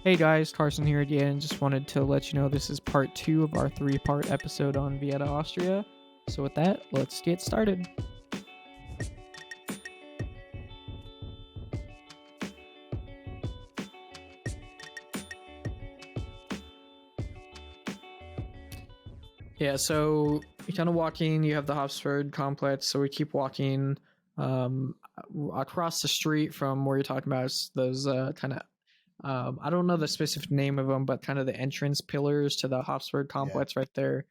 Hey guys, Carson here again. Just wanted to let you know this is part 2 of our 3-part episode on Vienna, Austria. So with that, let's get started. Yeah, so you kind of walking, you have the Hofsburg complex, so we keep walking um, across the street from where you're talking about those kind of I don't know the specific name of them, but kind of the entrance pillars to the Hofsburg Yeah. complex right there.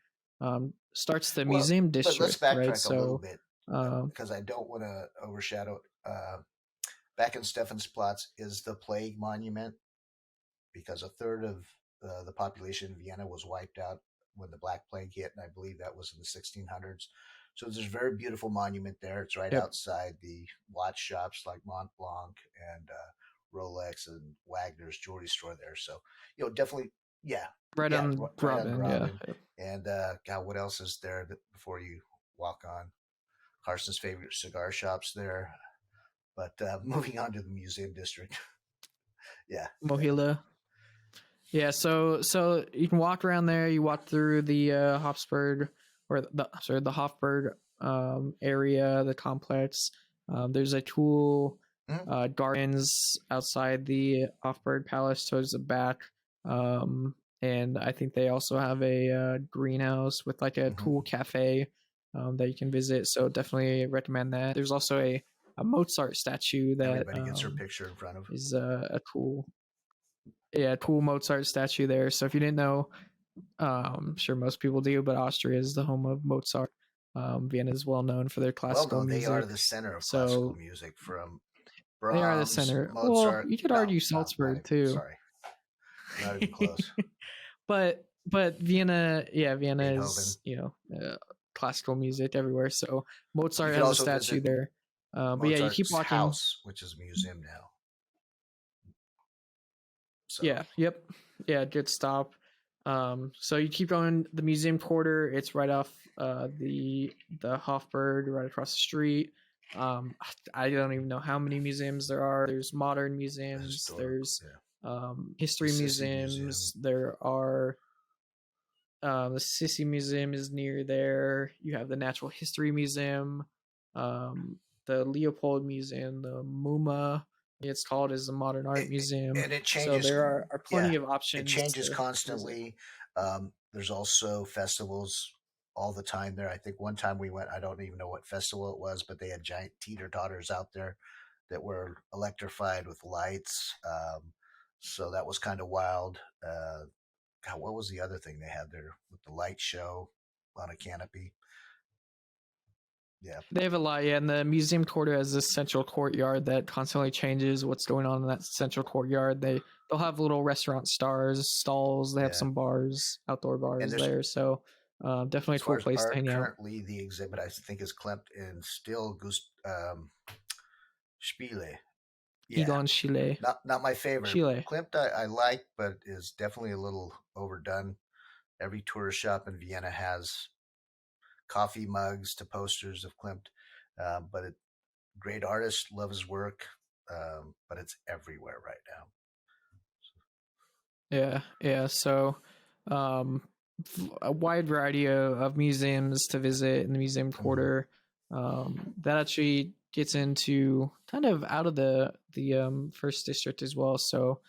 Starts the Well, museum let's district, right? backtrack a little So, bit um, because I don't want to overshadow. Back in Stephansplatz is the plague monument because a third of the population in Vienna was wiped out when the Black Plague hit, and I believe that was in the 1600s. So there's a very beautiful monument there. It's right yep, outside the watch shops like Mont Blanc and Rolex and Wagner's jewelry store there. So, definitely, yeah, right yeah, on right on Robin, yeah. Robin. And God, what else is there before you walk on? Carson's favorite cigar shops there. But moving on to the museum district. Yeah, yeah. Mohila. Yeah, so you can walk around there. You walk through the Hofsburg or the Hofburg area, the complex. There's a cool Mhm. gardens outside the Hofburg Palace towards the back, and I think they also have a greenhouse with like a Mhm. cool cafe that you can visit. So definitely recommend that. There's also a Mozart statue that Everybody gets her picture in front of. is a cool Mozart statue there. So if you didn't know, I'm sure most people do, but Austria is the home of Mozart. Vienna is well known for their Well, classical no, they are music. the center of classical So music from they are the Brahms, center. Well, Mozart. you could No, argue no, not Salzburg even. too. Sorry, not even close. but Vienna, yeah, Vienna Beethoven. is classical music everywhere. So You Mozart could has a also statue visit there. But yeah, you keep Mozart's walking. house, which is a museum now. So, Yeah, yep. Yeah, good stop. So you keep going the museum quarter, it's right off the Hofburg, right across the street. I don't even know how many museums there are. There's modern museums, historical, there's yeah. The history Sissy Museum. museums, there are the Sissy Museum is near there. You have the Natural History Museum, the Leopold Museum, the MUMA. It's called is the Modern Art Museum. And it So changes. there are Yeah, plenty of it options changes to visit. constantly. There's also festivals all the time there. I think one time we went, I don't even know what festival it was, but they had giant teeter totters out there that were electrified with lights. So that was kind of wild. God, what was the other thing they had there with the light show on a canopy? Yeah. They have a lot, yeah. And the museum quarter has this central courtyard that constantly changes what's going on in that central courtyard. They'll have little restaurant stars, stalls. They have Yeah. some bars, outdoor And bars there's, there. So definitely a as far cool as place to art, hang out. currently the exhibit I think is Klemt and still Spiele. Yeah, Egon Chile. not my favorite. Chile. Klimt I like, but is definitely a little overdone. Every tourist shop in Vienna has coffee mugs to posters of Klimt, but great artist, love his work, but it's everywhere right now. Yeah, yeah. So, um, a wide variety of museums to visit in the museum Mm-hmm. quarter. That actually gets into kind of out of the first district as well. So,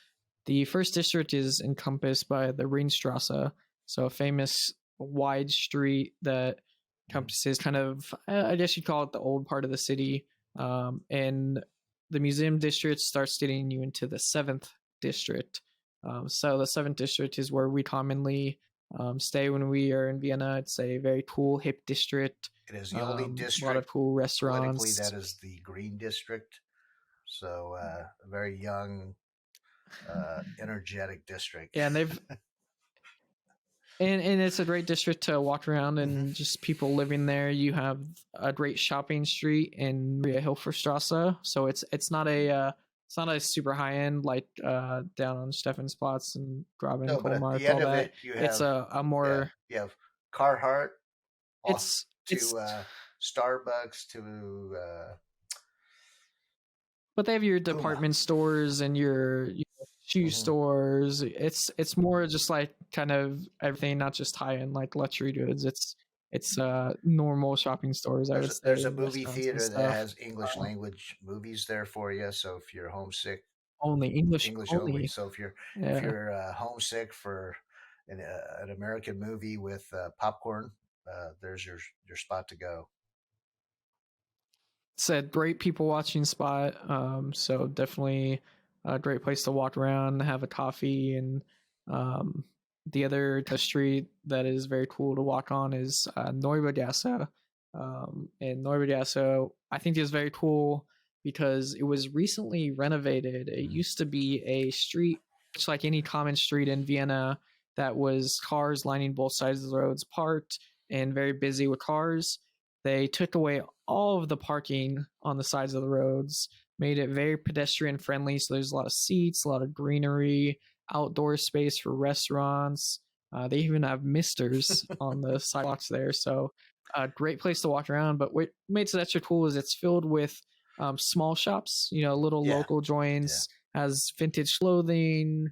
the first district is encompassed by the Ringstrasse, so a famous wide street that encompasses kind of, I guess you'd call it the old part of the city. And the museum district starts getting you into the seventh district. So the seventh district is where we commonly stay when we are in Vienna. It's a very cool, hip district. It is the only A lot of district cool politically restaurants. that is the Green District, so a very young, energetic district. Yeah, and they've and it's a great district to walk around Mm-hmm. and just people living there. You have a great shopping street in Maria Hilferstrasse, so it's not a super high end like down on Stephansplatz and Graben No, but at the Kohlmarkt, end all of that. it, you It's have a yeah, more you have Carhartt off it's to Starbucks to but they have your Puma. department stores and your shoe Hmm. stores. It's more just like kind of everything, not just high end like luxury goods. It's normal shopping stores, I would There's say, a and movie restaurants and theater that stuff. has English Uh, language movies there for you. So if you're homesick, Only English English only. only. So if Yeah. you're homesick for an American movie with popcorn, there's your spot to go. Said great people watching spot. So definitely a great place to walk around, have a coffee, and um, the other street that is very cool to walk on is Neubagasse. And Neubagasse, I think is very cool because it was recently renovated. It Mhm. used to be a street, just like any common street in Vienna, that was cars lining both sides of the roads, parked and very busy with cars. They took away all of the parking on the sides of the roads, made it very pedestrian friendly. So there's a lot of seats, a lot of greenery, outdoor space for restaurants. They even have misters on the sidewalks there. So a great place to walk around. But what makes it extra cool is it's filled with small shops, little Yeah, local yeah. joints, has vintage clothing,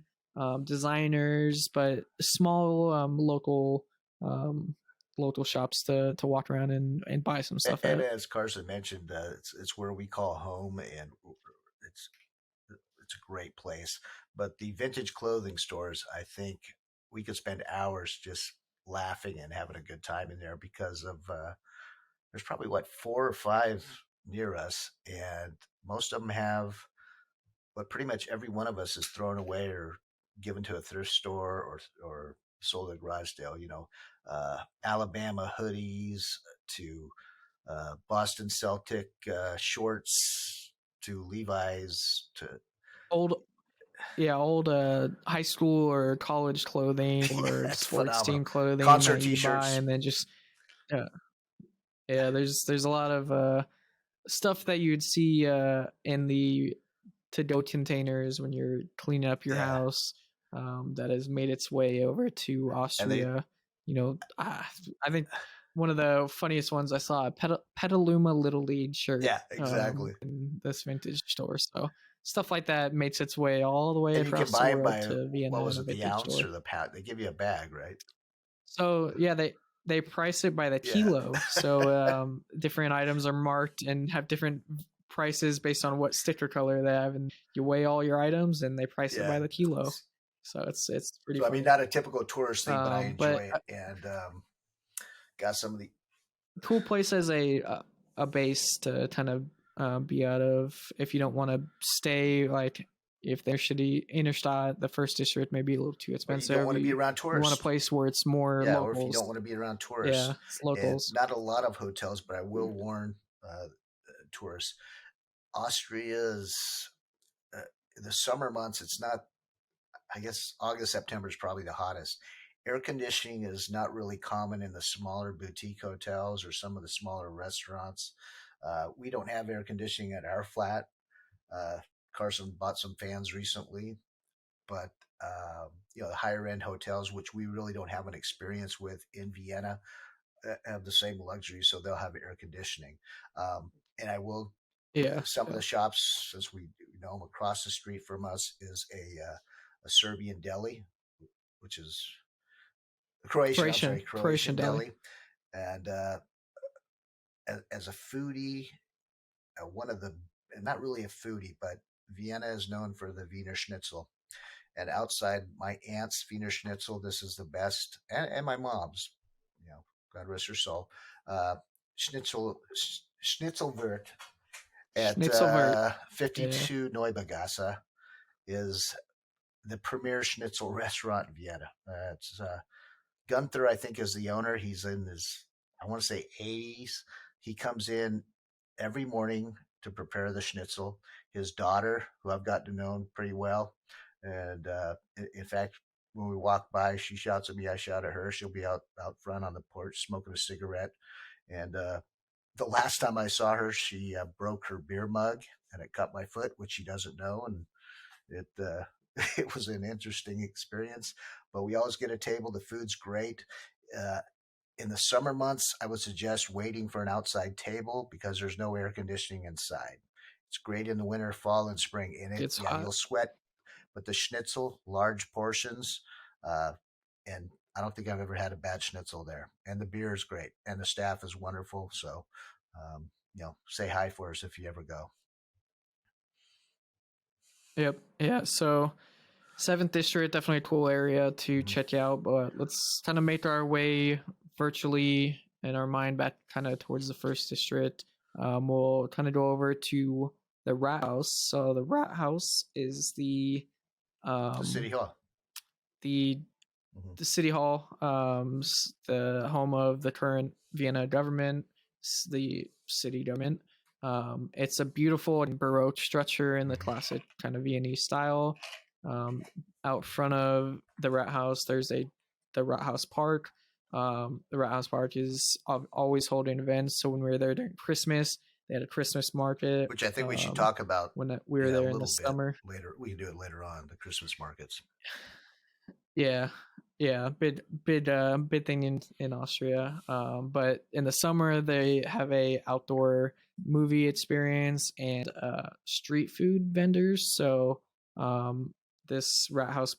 designers, but small um, local shops to walk around and buy some stuff And at. as Carson mentioned, it's where we call home, and it's it's a great place. But the vintage clothing stores, I think we could spend hours just laughing and having a good time in there because of there's probably what 4 or 5 near us, and most of them have but pretty much every one of us is thrown away or given to a thrift store or sold at garage sale. Alabama hoodies to Boston Celtic shorts to Levi's to Old Yeah, old high school or college clothing or yeah, it's sports phenomenal. team clothing Concert that you buy, T-shirts. and then just yeah, yeah. There's a lot of stuff that you'd see in the to go containers when you're cleaning up your Yeah, house, that has made its way over to and they Austria. I think one of the funniest ones I saw a Petaluma Little League shirt yeah, exactly. in this vintage store. So stuff like that makes its way all the way And you can across the buy them world by to what Vienna in was a it, the vintage ounce store. or the pound? They give you a bag, right? So yeah, they price it by the Yeah. kilo. So different items are marked and have different prices based on what sticker color they have, and you weigh all your items and they price it Yeah. by the kilo. So it's pretty So I mean, funny. not a typical tourist thing, but I But enjoy it, and got some of the cool place as a base to kind of be out of if you don't want to stay like if they're shitty Interstadt, the first district may be a little too or you don't expensive. want to be around You want a tourists. place where it's more Yeah, or if you don't locals. want to be around tourists, Yeah, it's and locals. not a lot of hotels, but I will warn tourists. Austria's uh, the summer months. It's not. I guess August, September is probably the hottest. Air conditioning is not really common in the smaller boutique hotels or some of the smaller restaurants. We don't have air conditioning at our flat. Uh, Carson bought some fans recently, but the higher end hotels, which we really don't have an experience with in Vienna, have the same luxury, so they'll have air conditioning. And I will Yeah, some of yeah. the shops, since we know them across the street from us, is a Serbian deli, which is Croatian. I'm sorry, Croatian Croatian deli. deli. And as a foodie, one of the not really a foodie, but Vienna is known for the Wiener Schnitzel. And outside my aunt's Wiener Schnitzel, this is the best, and my mom's, God rest her soul. Uh, Schnitzelwirt at Schnitzelwurt. Yeah. 52 Neubagasse is the premier schnitzel restaurant in Vienna. It's Gunther, I think, is the owner. He's in his, I want to say, 80s. He comes in every morning to prepare the schnitzel. His daughter, who I've gotten to know pretty well, and in fact, when we walk by, she shouts at me. I shout at her. She'll be out front on the porch smoking a cigarette. And the last time I saw her, she broke her beer mug and it cut my foot, which she doesn't know. And it it was an interesting experience. But we always get a table. The food's great. Uh, in the summer months, I would suggest waiting for an outside table because there's no air conditioning inside. It's great in the winter, fall, and spring. In it, It's yeah, hot. you'll sweat, but the schnitzel, large portions, uh, and I don't think I've ever had a bad schnitzel there. And the beer is great, and the staff is wonderful. So, say hi for us if you ever go. Yep. Yeah. So Seventh District, definitely a cool area to Mhm. check out. But let's kind of make our way virtually in our mind back kind of towards the First District. We'll kind of go over to the Rat House. So the Rat House is The city um, hall. the Hmm. the city hall, the home of the current Vienna government, the city government. It's a beautiful and baroque structure in the classic kind of Viennese style. Um, Out front of the Rat House, there's the Rat House Park. The Rat House Park is always holding events. So when we were there during Christmas, they had a Christmas market. Which I think we should talk about, When we were yeah, a there in the little bit summer, later. We can do it later on, the Christmas markets. yeah, yeah, big thing in Austria. But in the summer they have a outdoor movie experience and street food vendors. So this Rat House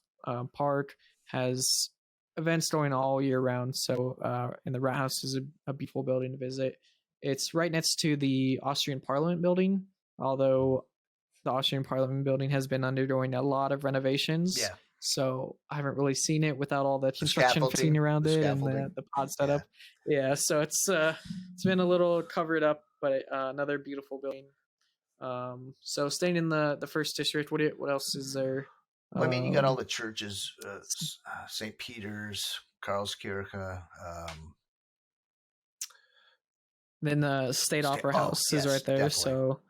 Park has events going all year round. So and the Rat House is a beautiful building to visit. It's right next to the Austrian Parliament building, although the Austrian Parliament building has been undergoing a lot of renovations. Yeah. So I haven't really seen it without all the The construction facing scaffolding, around the it and scaffolding. the pod Yeah. setup. Yeah, so it's been a little covered up, but another beautiful building. So staying in the First District, what else is there? Well, I mean, you got all Um, the churches, St. Peter's, Karlskirche. then the State Opera Oh, House is right yes, there. definitely. So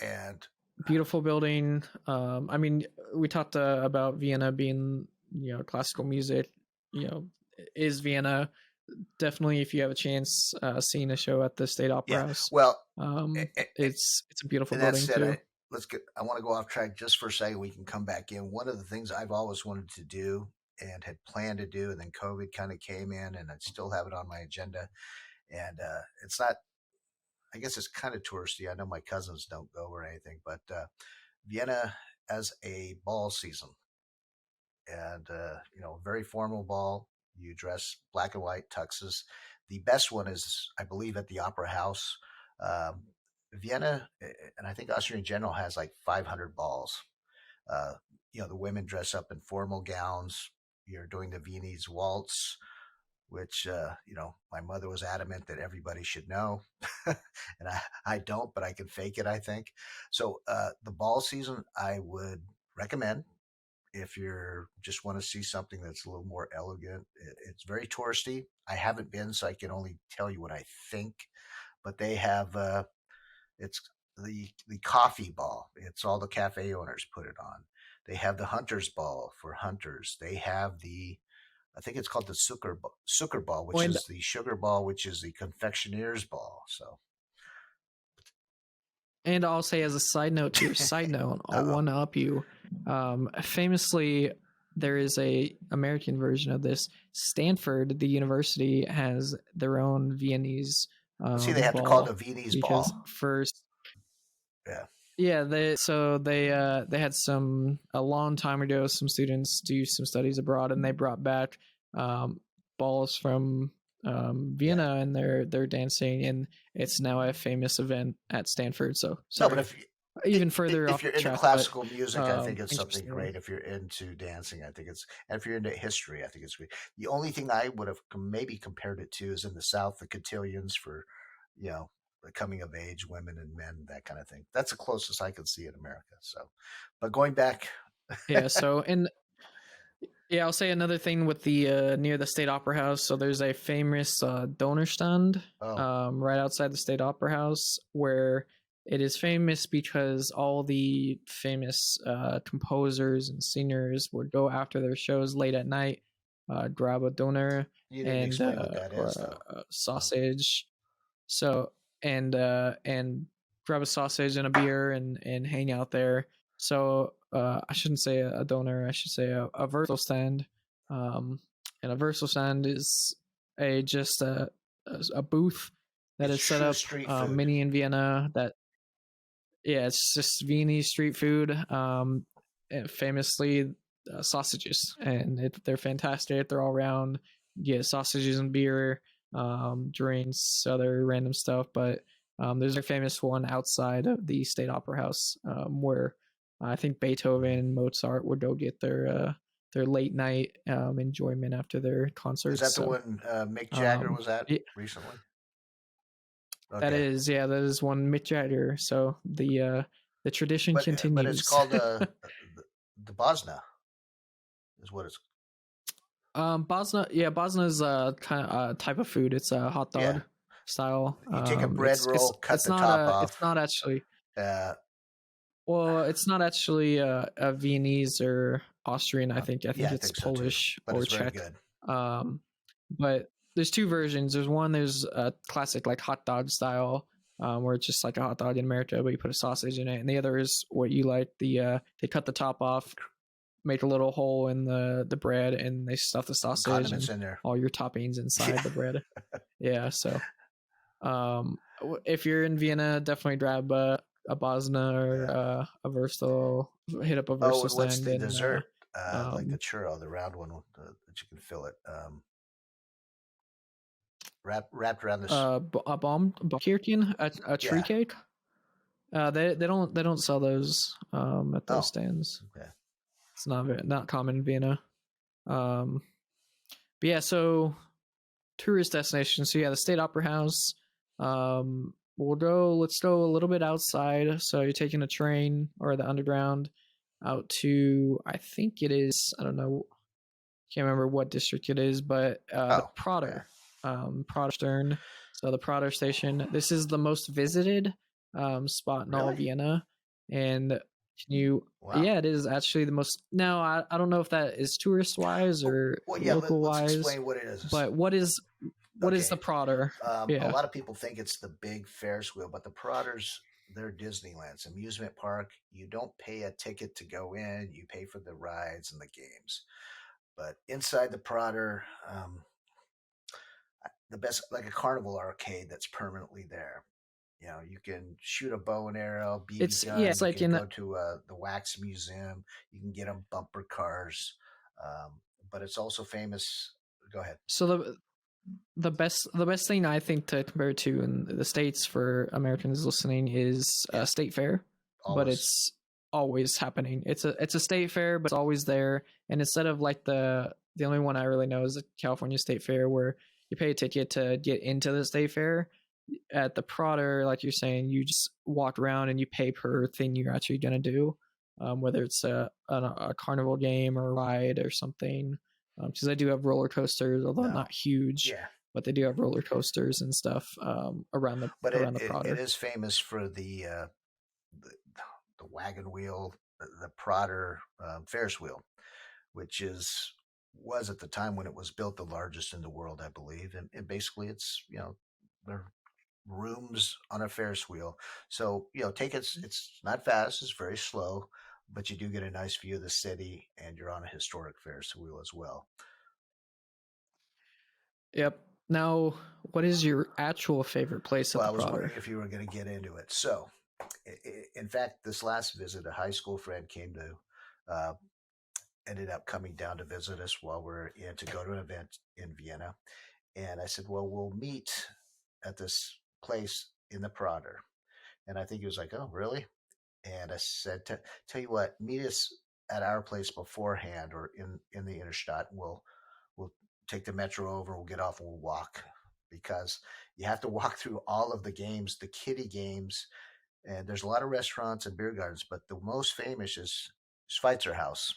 And beautiful building. I mean, we talked about Vienna being classical music. Is Vienna definitely, if you have a chance, seeing a show at the State Opera yeah, House. well, It's a beautiful and that building said, too. I want to go off track just for a second. We can come back in. One of the things I've always wanted to do and had planned to do, and then COVID kind of came in, and I still have it on my agenda. And it's not, I guess it's kind of touristy. I know my cousins don't go or anything, but Vienna as a ball season, and very formal ball. You dress black and white tuxes. The best one is, I believe, at the Opera House. Um, Vienna, and I think Austria in general has like 500 balls. Uh, the women dress up in formal gowns. You're doing the Viennese waltz, which my mother was adamant that everybody should know, and I don't, but I can fake it. I think so. The ball season, I would recommend if you're just want to see something that's a little more elegant. It's very touristy. I haven't been, so I can only tell you what I think. But they have it's the coffee ball. It's all the cafe owners put it on. They have the hunters ball for hunters. They have the I think it's called the sugar ball, which And is the sugar ball, which is the confectioner's ball. So, and I'll say as a side note to your side note, I'll uh one up you. Famously, there is a American version of this. Stanford, the university, has their own Viennese see, they have to call it a ball Viennese because ball. first, Yeah, yeah, they had some a long time ago. Some students do some studies abroad, and they brought back um, balls from yeah. Vienna, and they're dancing, and it's now a famous event at Stanford. So No, but sorry, even further if off you're the into track, but classical music, I think it's something interesting. great. If you're into dancing, I think and if you're into history, I think it's great. The only thing I would have maybe compared it to is in the South, the cotillions for, you know, the coming of age, women and men, that kind of thing. That's the closest I could see in America. So, but going back, Yeah. So and yeah, I'll say another thing with the near the State Opera House. So there's a famous donor stand oh, right outside the State Opera House where it is famous because all the famous composers and singers would go after their shows late at night, grab a donor you didn't and explain what that or is, though. a Oh, sausage. So and grab a sausage and a beer and hang out there. So I shouldn't say a donor. I should say a virtual stand. Um, and a virtual stand is just a booth that it's is set true up street food. mini in Vienna. That yeah, it's just Viennese street food. famously sausages, and they're fantastic. They're all around. You get sausages and beer, drinks, other random stuff. But there's a famous one outside of the State Opera House, where I think Beethoven and Mozart would go get their late night enjoyment after their concerts. Is that the one Mick Jagger was at recently? Okay. That is one Mick Jagger. So the tradition continues. But it's called the Bosna, is what it's. Bosna is a kind of a type of food. It's a hot dog style. You take a bread roll, cut the top off. It's not actually. Well, it's not actually a Viennese or Austrian. I think it's Polish or Czech. But there's two versions. There's a classic like hot dog style, where it's just like a hot dog in America, but you put a sausage in it. And the other is what you like. They cut the top off, make a little hole in the bread, and they stuff the sausage and in there. All your toppings inside the bread. Yeah. So, if you're in Vienna, definitely grab a Bosna or a Würstel. Hit up a Würstel stand. What's the dessert? Like the churro, the round one that you can fill it. Wrapped around this. A Baumkirchen, a tree cake. They don't sell those at those stands. Okay. It's not common in Vienna. But yeah, so tourist destination. So yeah, the State Opera House. Let's go a little bit outside. So you're taking a train or the underground out to, I think it is, I don't know, can't remember what district it is, but the Prater. Prater. So the Prater station. This is the most visited spot in all of Vienna. And it is actually the most. Now, I don't know if that is tourist wise or local wise. Let's explain what it is. But what is the Prater? A lot of people think it's the big Ferris wheel, but the Praters, they're Disneyland's amusement park. You don't pay a ticket to go in; you pay for the rides and the games. But inside the Prater, the best, like a carnival arcade that's permanently there. You know, you can shoot a bow and arrow, BB gun. It's like go to the wax museum. You can get them bumper cars, but it's also famous. Go ahead. So the best thing I think to compare to in the States for Americans listening is a state fair, but it's always happening. It's a state fair, but it's always there. And instead of like the only one I really know is the California State Fair, where you pay a ticket to get into the state fair. At the Prater, like you're saying, you just walk around and you pay per thing you're actually going to do, whether it's a carnival game or a ride or something. Because they do have roller coasters, although not huge, but they do have roller coasters and stuff around the Prater. It is famous for the wagon wheel, the Prater Ferris wheel, which was at the time when it was built the largest in the world, I believe, and basically it's they're rooms on a Ferris wheel. So, it's not fast, it's very slow, but you do get a nice view of the city and you're on a historic Ferris wheel as well. Yep. Now, what is your actual favorite place at the Prater? I was wondering if you were going to get into it. So, in fact, this last visit, a high school friend ended up coming down to visit us while we're in to go to an event in Vienna. And I said, well, we'll meet at this place in the Prater. And I think he was like, oh, really? And I said, tell you what, meet us at our place beforehand or in the Innenstadt. We'll take the metro over, we'll get off and we'll walk, because you have to walk through all of the games, the kiddie games. And there's a lot of restaurants and beer gardens, but the most famous is Schweitzer House.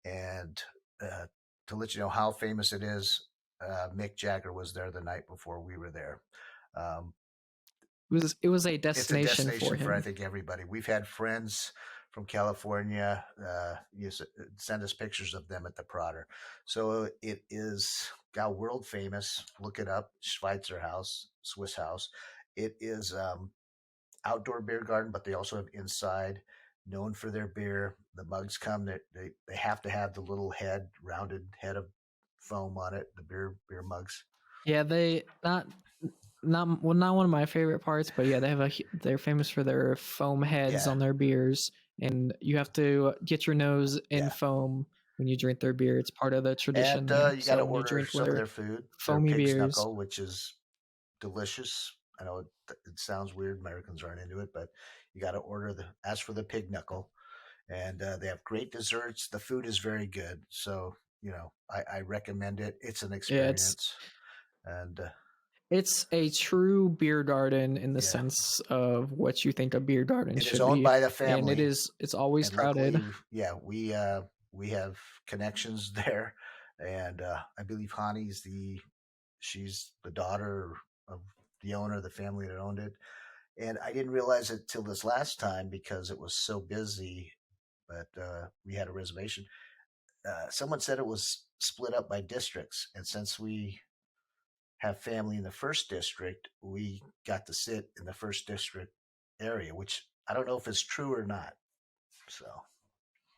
And to let you know how famous it is, Mick Jagger was there the night before we were there. It was a destination, for him. For I think everybody. We've had friends from California send us pictures of them at the Prater. So it is world famous. Look it up, Schweitzer House, Swiss House. It is outdoor beer garden, but they also have inside. Known for their beer. The mugs come. They have to have the little rounded head of foam on it. The beer mugs. Yeah, they not one of my favorite parts, but yeah, they're famous for their foam heads on their beers, and you have to get your nose in Yeah. foam when you drink their beer. It's part of the tradition And there. you got So to when you order drink some of their their food, their foamy pig's beers, knuckle, which is delicious. I know it sounds weird. Americans aren't into it, but you got to ask for the pig knuckle. And they have great desserts. The food is very good. So, I recommend it. It's an yeah, it's experience. And it's a true beer garden in the yeah, sense of what you think a beer garden it is should owned be, by the and family. it's always And luckily, crowded. yeah, we have connections there. And I believe she's the daughter of the owner of the family that owned it. And I didn't realize it till this last time because it was so busy. But we had a reservation. Someone said it was split up by districts, and since we have family in the first district, we got to sit in the first district area, which I don't know if it's true or not. So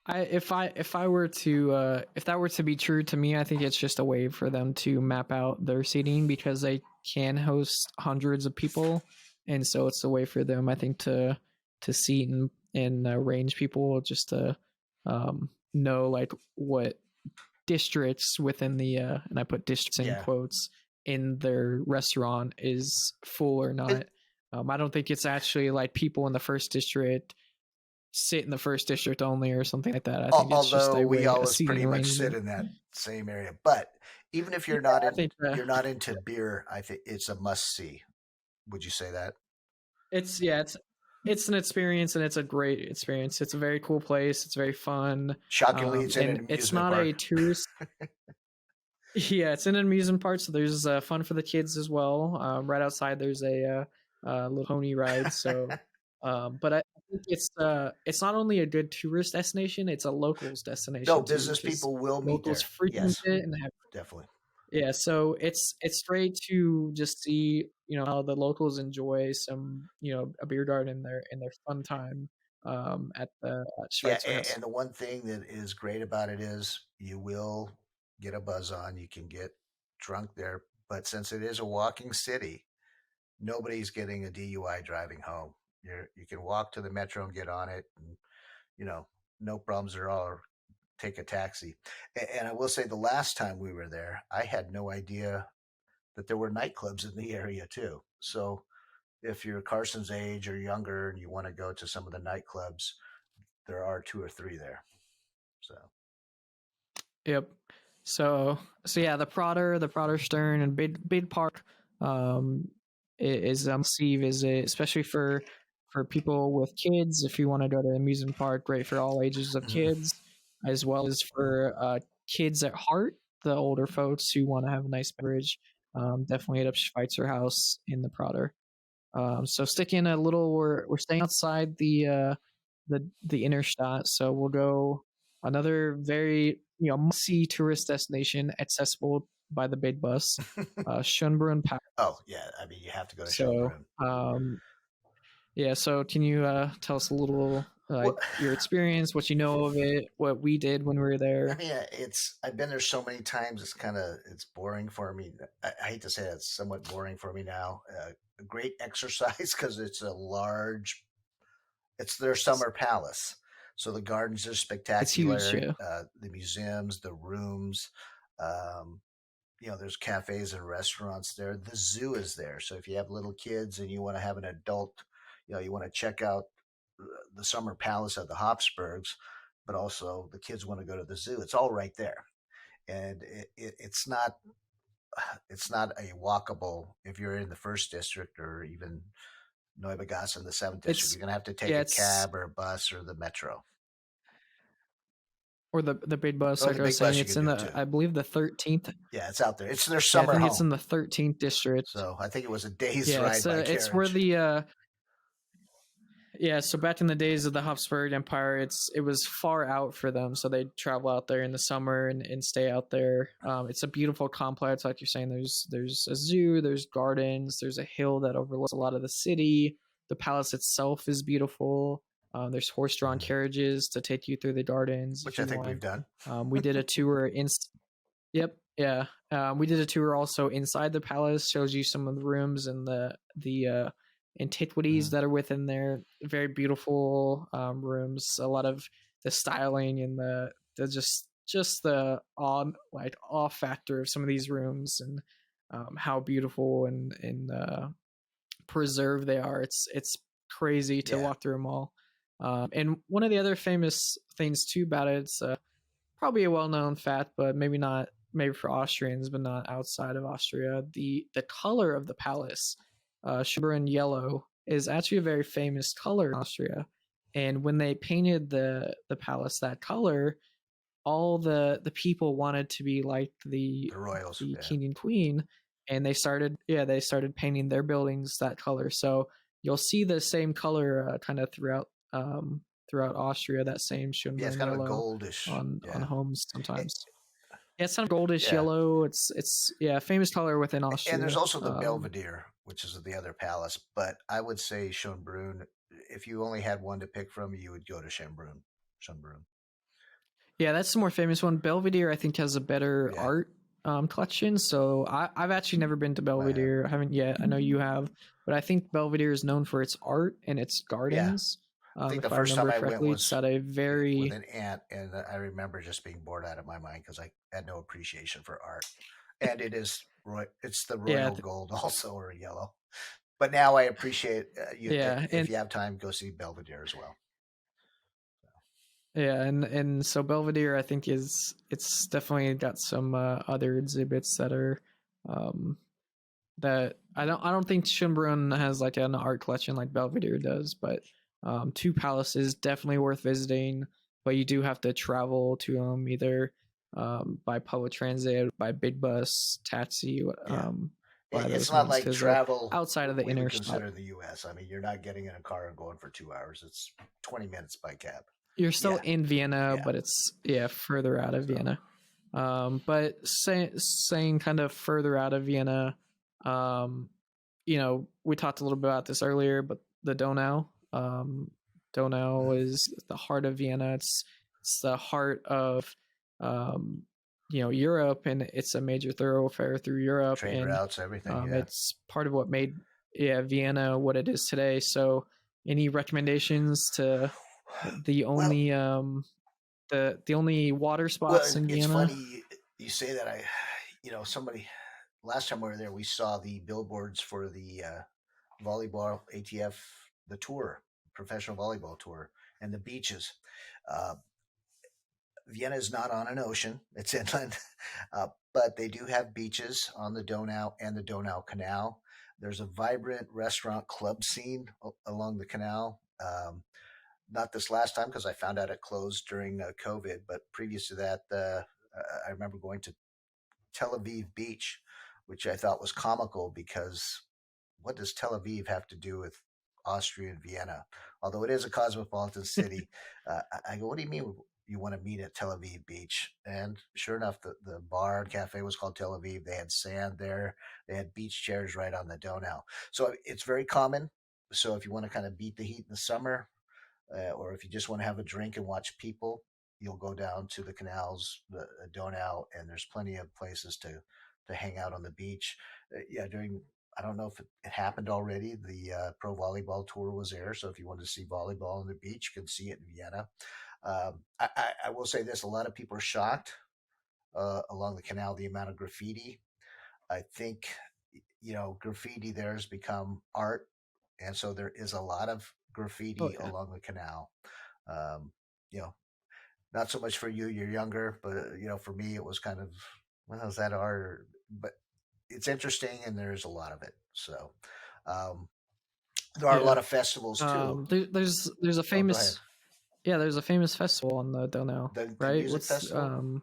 If I were to if that were to be true to me, I think it's just a way for them to map out their seating because they can host hundreds of people, and so it's a way for them, I think, to seat and arrange people just to know like what districts within the and I put districts in yeah, quotes in their restaurant is full or and not. I don't think it's actually like people in the first district sit in the first district only or something like that. I think it's just although we a always seating pretty much sit arrangement. in that same area, but even if Yeah, I think you're not into beer, I think it's a must see. Would you say that? it's yeah, it's an experience and it's a great experience. It's a very cool place. It's very fun, Shockingly, it's in an and it's amusement not a park. tourist. Yeah, it's in an amusement park, so there's fun for the kids as well. Right outside, there's a little pony ride. So, but I think it's not only a good tourist destination; it's a locals No, destination too, business because people will meet locals there. frequent Yes, it and have. definitely. Yeah, so it's great to just see, how the locals enjoy some, a beer garden in their fun time at the Yeah, Schweitzer House. and the one thing that is great about it is you will get a buzz on. You can get drunk there, but since it is a walking city, nobody's getting a DUI driving home. You can walk to the metro and get on it, and you know, no problems at all. Or take a taxi. And I will say, the last time we were there, I had no idea that there were nightclubs in the area too. So if you're Carson's age or younger and you want to go to some of the nightclubs, there are two or three there. So Yep. So yeah, the Prater Stern and Big Park um is see visit, especially for people with kids. If you want to go to an amusement park, great for all ages of mhm. kids, as well as for kids at heart, the older folks who want to have a nice beverage. Definitely hit up Schweitzer House in the Prater. So sticking a little, we're staying outside the inner shot. So we'll go another very must see tourist destination accessible by the big bus, Schönbrunn Palace. Oh yeah, I mean you have to go to So Schönbrunn. yeah, so can you tell us a little Well, like your experience, what you know of it, what we did when we were I there? mean, it's I've been there so many times. It's boring for me. I hate to say it, it's somewhat boring for me now. A great exercise because it's a large. It's their It's, summer palace, so the gardens are it's huge, spectacular. yeah. The museums, the rooms. Um, there's cafes and restaurants there. The zoo is there, so if you have little kids and you want to have an adult, you want to check out the summer palace of the Habsburgs, but also the kids want to go to the zoo. It's all right there, and it's not a walkable if you're in the first district or even Neubagas in the seventh district. It's You're gonna have to take yeah, a it's cab or a bus or the metro or the big bus, or like the I was big saying, bus. You it's can in do it the too. I believe the 13th. Yeah, it's out there. It's their Yeah, I summer think it's home. in the 13th district. So I think it was a day's Yeah, ride by it's where carriage. the yeah, so back in the days of the Habsburg Empire, it was far out for them, so they'd travel out there in the summer and stay out there. It's a beautiful complex, like you're saying. There's a zoo, there's gardens, there's a hill that overlooks a lot of the city. The palace itself is beautiful. There's horse-drawn Mhm. carriages to take you through the gardens if Which I you think we've want. done. We did a tour in. Yep, yeah. We did a tour also inside the palace. Shows you some of the rooms and the antiquities Mhm. that are within there. Very beautiful rooms. A lot of the styling and the just the awe factor of some of these rooms, and how beautiful and preserved they are. It's crazy to Yeah. walk through them all. And one of the other famous things too about it, it's probably a well-known fact, but maybe not, maybe for Austrians, but not outside of Austria. The color of the palace, Schönbrunn yellow, is actually a very famous color in Austria. And when they painted the palace that color, all the people wanted to be like The Royals. the Yeah. king and queen, and they started painting their buildings that color. So you'll see the same color kind of throughout Austria, that same Yeah. It's Schönbrunn kind of a yellow goldish. on Yeah. homes Eh, sometimes. Yeah, it's kind of goldish yeah. yellow. It's yeah, famous color within And there's Austria. also the Belvedere, which is the other palace. But I would say Schönbrunn. If you only had one to pick from, you would go to Schönbrunn. Schönbrunn. Yeah, that's the more famous one. Belvedere, I think, has a better Yeah. art collection. So I've actually never been to I have. Belvedere. I haven't yet. I know you have, but I think Belvedere is known for its art and its Yeah. gardens. I think the If I first time remember I went correctly, it's was at a with very an aunt, and I remember just being bored out of my mind because I had no appreciation for art. And it's the yeah royal gold also, or yellow. But now I appreciate you. yeah If you have time, go see Belvedere as well. and so Belvedere, I think, is it's definitely got some other exhibits that are um, that I don't think Schönbrunn has like an art collection like Belvedere does, but two palaces definitely worth visiting. But you do have to travel to them either by public transit, by big bus, taxi, Yeah. by It's those not means like because they're travel outside of the we would inner stop. consider the U.S. I mean, you're not getting in a car and going for 2 hours. It's 20 minutes by cab. You're still Yeah. in Vienna, Yeah. but it's yeah further out of So, Vienna. But saying kind of further out of Vienna, um, we talked a little bit about this earlier, but the Donau, Donau mhm. is the heart of Vienna. It's the heart of, um, Europe, and it's a major thoroughfare through Europe, Trade and routes, everything. Yeah. it's part of what made Vienna what it is today. So, any recommendations to the Well, only the only water well, spots in it's Vienna? funny you say that. Somebody last time we were there, we saw the billboards for the volleyball ATF, the tour, professional volleyball tour, and the beaches. Uh, Vienna is not on an ocean; it's inland, but they do have beaches on the Donau and the Donau Canal. There's a vibrant restaurant club scene along the canal. Not this last time because I found out it closed during COVID, but previous to that, I remember going to Tel Aviv Beach, which I thought was comical because what does Tel Aviv have to do with Austria and Vienna? Although it is a cosmopolitan city, I go, what do you mean you want to meet at Tel Aviv Beach? And sure enough, the bar and cafe was called Tel Aviv. They had sand there. They had beach chairs right on the Donau. So it's very common. So if you want to kind of beat the heat in the summer, or if you just want to have a drink and watch people, you'll go down to the canals, the Donau, and there's plenty of places to hang out on the beach. Yeah, during I don't know if it happened already. The pro volleyball tour was there, so if you wanted to see volleyball on the beach, you can see it in Vienna. I will say this: a lot of people are shocked along the canal the amount of graffiti. I think graffiti there has become art, and so there is a lot of Oh graffiti yeah. along the canal. Um, you know, not so much for you, you're younger, but for me, it was kind of, well, is that art? But it's interesting, and there's a lot of it. So um, there are a Yeah. lot of festivals too. There's a Oh, go ahead. famous yeah, there's a famous festival on the Donau, The right? music What's festival.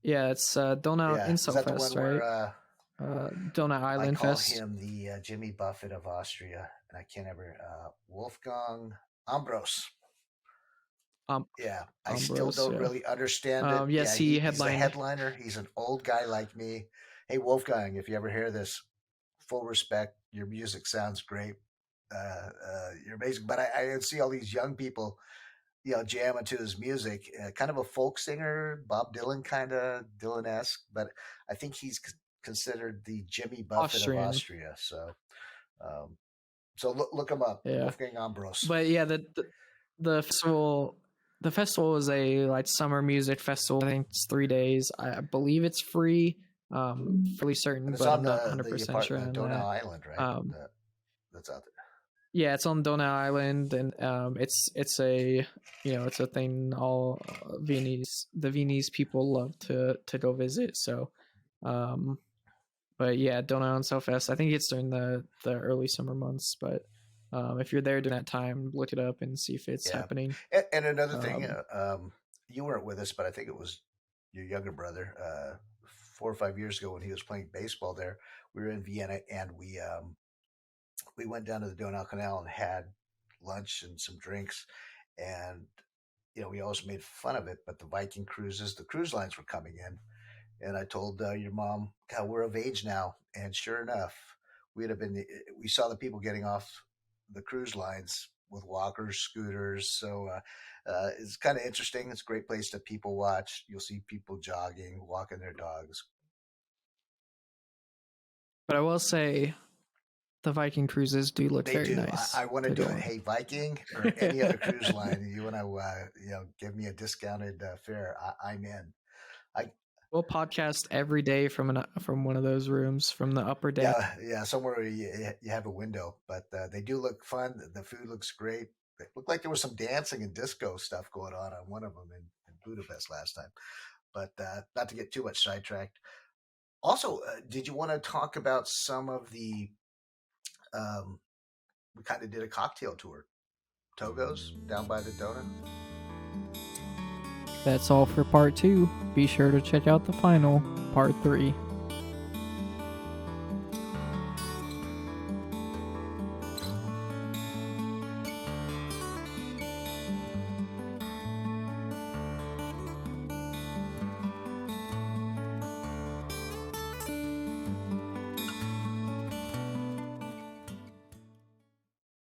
yeah, it's Donau Yeah, is that the Inselfest, one where right? Donau I Island call Fest. him the Jimmy Buffett of Austria, and I can't ever Wolfgang Ambros. Um Yeah, I still Ambros, don't yeah. really understand it. Yes, Yeah, he he's the headlined. headliner. He's an old guy like me. Hey, Wolfgang, if you ever hear this, full respect. Your music sounds great. You're amazing. But I see all these young people, jamming to his music. Kind of a folk singer, Bob Dylan, kind of Dylan esque. But I think he's considered the Jimmy Buffett of Austrian. Austria. So So look him up, Yeah. Wolfgang Ambros. But yeah, the festival is a like summer music festival. I think it's 3 days. I believe it's free. Fairly certain, And it's but on I'm not 100% the sure on Donau that. Island, right? Um, That's out there. yeah, it's on Donau Island, and it's a it's a thing all the Viennese people love to go visit. So, um, but yeah, Donau and Selfest. I think it's during the early summer months, but if you're there during that time, look it up and see if it's Yeah. happening. And another thing, Um, you weren't with us, but I think it was your younger brother. 4 or 5 years ago, when he was playing baseball there, we were in Vienna, and we went down to the Donau Canal and had lunch and some drinks, and we always made fun of it. But the Viking cruises, the cruise lines were coming in, and I told your mom, "God, we're of age now," and sure enough, we saw the people getting off the cruise lines with walkers, scooters. So it's kind of interesting. It's a great place to people watch. You'll see people jogging, walking their dogs. but I will say the Viking cruises do look They very do. nice I want to to do go it. on. Hey, Viking or any other cruise line, you want to give me a discounted fare? I'm in. I We'll podcast every day from one of those rooms from the upper deck. Yeah, somewhere where you have a window, but they do look fun. The food looks great. It looked like there was some dancing and disco stuff going on one of them in Budapest last time. But not to get too much sidetracked. Also, did you want to talk about some of the? We kind of did a cocktail tour, Togo's down by the donut. That's all for part 2. Be sure to check out the final, part 3.